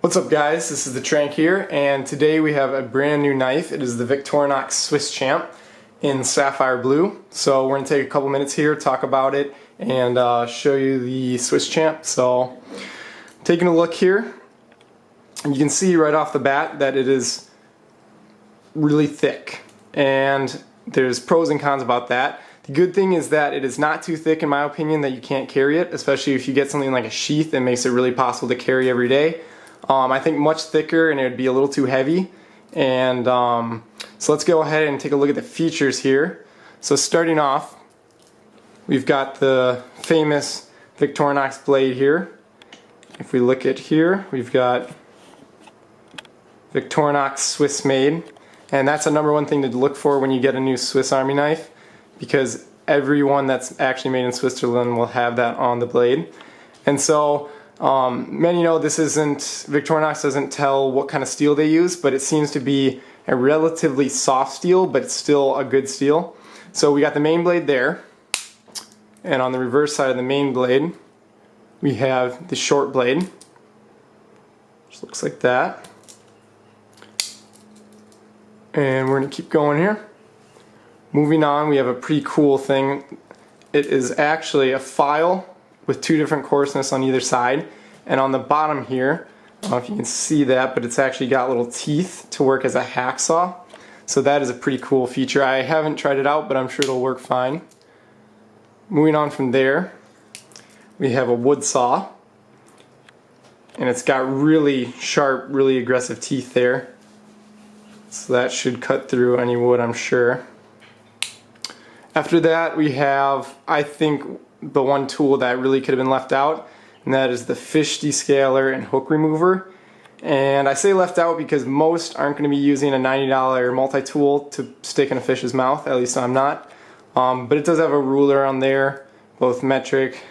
What's up guys, this is the Trank here, and today we have a brand new knife. It is the Victorinox Swisschamp in sapphire blue. So we're going to take a couple minutes here, talk about it, and show you the Swisschamp. So taking a look here, you can see right off the bat that it is really thick, and there's pros and cons about that. The good thing is that it is not too thick in my opinion that you can't carry it, especially if you get something like a sheath that makes it really possible to carry every day. I think much thicker and it would be a little too heavy. And so let's go ahead and take a look at the features here. So starting off, we've got the famous Victorinox blade here. If we look at here, we've got Victorinox Swiss made, and that's the number one thing to look for when you get a new Swiss Army knife, because everyone that's actually made in Switzerland will have that on the blade. And so many know this isn't, Victorinox doesn't tell what kind of steel they use, but it seems to be a relatively soft steel, but it's still a good steel. So we got the main blade there, and on the reverse side of the main blade we have the short blade, which looks like that. And we're going to keep going here. Moving on, we have a pretty cool thing. It is actually a file with two different coarseness on either side, and on the bottom here, I don't know if you can see that, but it's actually got little teeth to work as a hacksaw. So that is a pretty cool feature. I haven't tried it out, but I'm sure it'll work fine. Moving on from there, we have a wood saw, and it's got really sharp, really aggressive teeth there. So that should cut through any wood, I'm sure. After that, we have, I think, the one tool that really could have been left out, and that is the fish descaler and hook remover. And I say left out because most aren't going to be using a $90 multi-tool to stick in a fish's mouth, at least I'm not. But it does have a ruler on there, both metric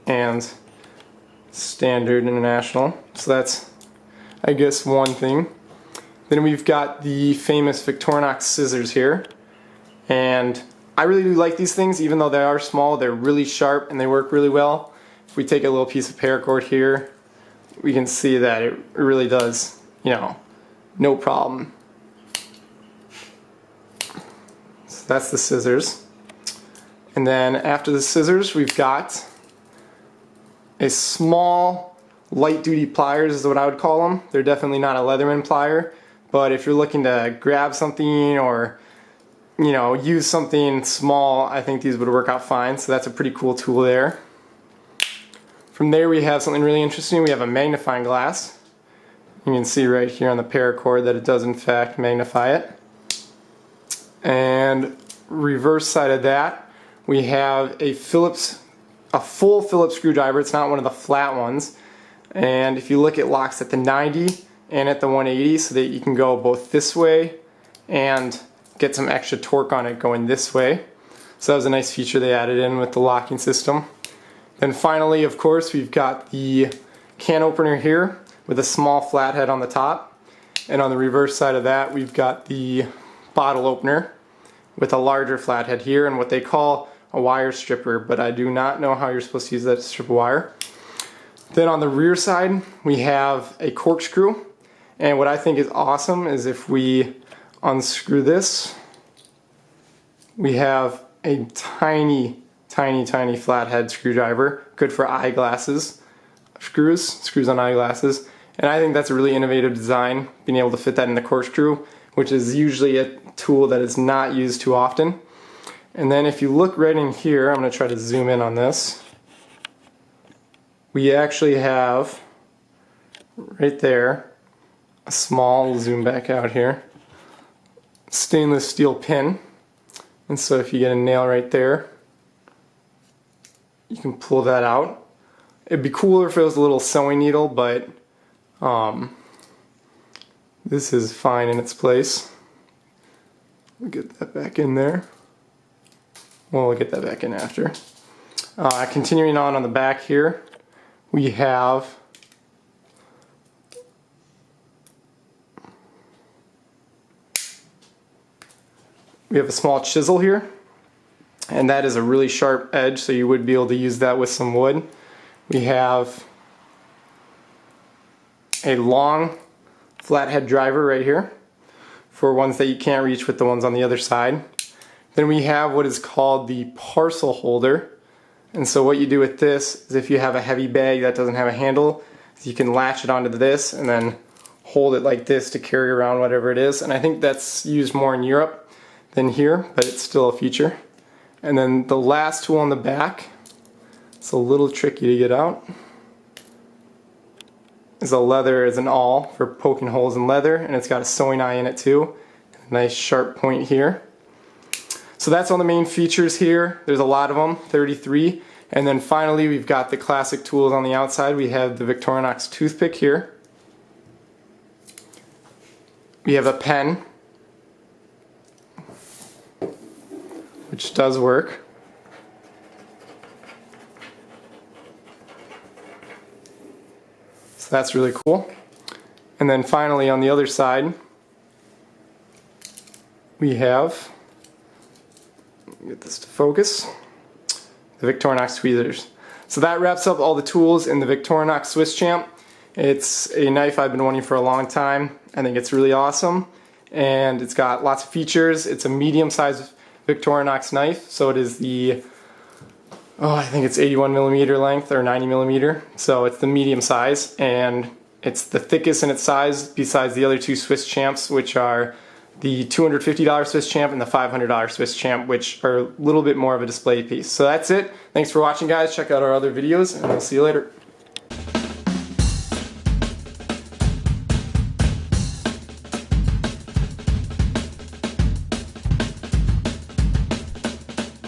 and standard international. So that's, I guess, one thing. Then we've got the famous Victorinox scissors here, and I really do like these things. Even though they are small, they're really sharp and they work really well. If we take a little piece of paracord here, we can see that it really does, no problem. So that's the scissors. And then after the scissors, we've got a small light duty pliers is what I would call them. They're definitely not a Leatherman plier, but if you're looking to grab something or use something small, I think these would work out fine. So that's a pretty cool tool there. From there we have something really interesting. We have a magnifying glass. You can see right here on the paracord that it does in fact magnify it. And reverse side of that, we have a full Phillips screwdriver. It's not one of the flat ones. And if you look, it locks at the 90 and at the 180, so that you can go both this way and get some extra torque on it going this way. So that was a nice feature they added in with the locking system. Then finally, of course, we've got the can opener here with a small flathead on the top. And on the reverse side of that, we've got the bottle opener with a larger flathead here and what they call a wire stripper, but I do not know how you're supposed to use that to strip a wire. Then on the rear side, we have a corkscrew. And what I think is awesome is if we unscrew this, we have a tiny flathead screwdriver, good for eyeglasses, screws on eyeglasses. And I think that's a really innovative design, being able to fit that in the corkscrew, which is usually a tool that is not used too often. And then if you look right in here, I'm going to try to zoom in on this, we actually have right there a small, zoom back out here, stainless steel pin. And so if you get a nail right there, you can pull that out. It'd be cooler if it was a little sewing needle, but this is fine in its place. We'll get that back in there. Well, we'll get that back in after. Continuing on the back here, we have a small chisel here, and that is a really sharp edge, so you would be able to use that with some wood. We have a long flathead driver right here for ones that you can't reach with the ones on the other side. Then we have what is called the parcel holder. And so what you do with this is if you have a heavy bag that doesn't have a handle, you can latch it onto this and then hold it like this to carry around whatever it is. And I think that's used more in Europe than here, but it's still a feature. And then the last tool on the back, it's a little tricky to get out, is a leather as an awl for poking holes in leather, and it's got a sewing eye in it too. A nice sharp point here. So that's all the main features here. There's a lot of them, 33. And then finally we've got the classic tools on the outside. We have the Victorinox toothpick here. We have a pen, which does work. So that's really cool. And then finally on the other side we have, get this to focus, the Victorinox tweezers. So that wraps up all the tools in the Victorinox Swisschamp. It's a knife I've been wanting for a long time. I think it's really awesome, and it's got lots of features. It's a medium-sized Victorinox knife, so it is the, I think it's 81mm length or 90mm, so it's the medium size, and it's the thickest in its size besides the other two Swisschamps, which are the $250 Swisschamp and the $500 Swisschamp, which are a little bit more of a display piece. So that's it. Thanks for watching, guys. Check out our other videos, and we'll see you later.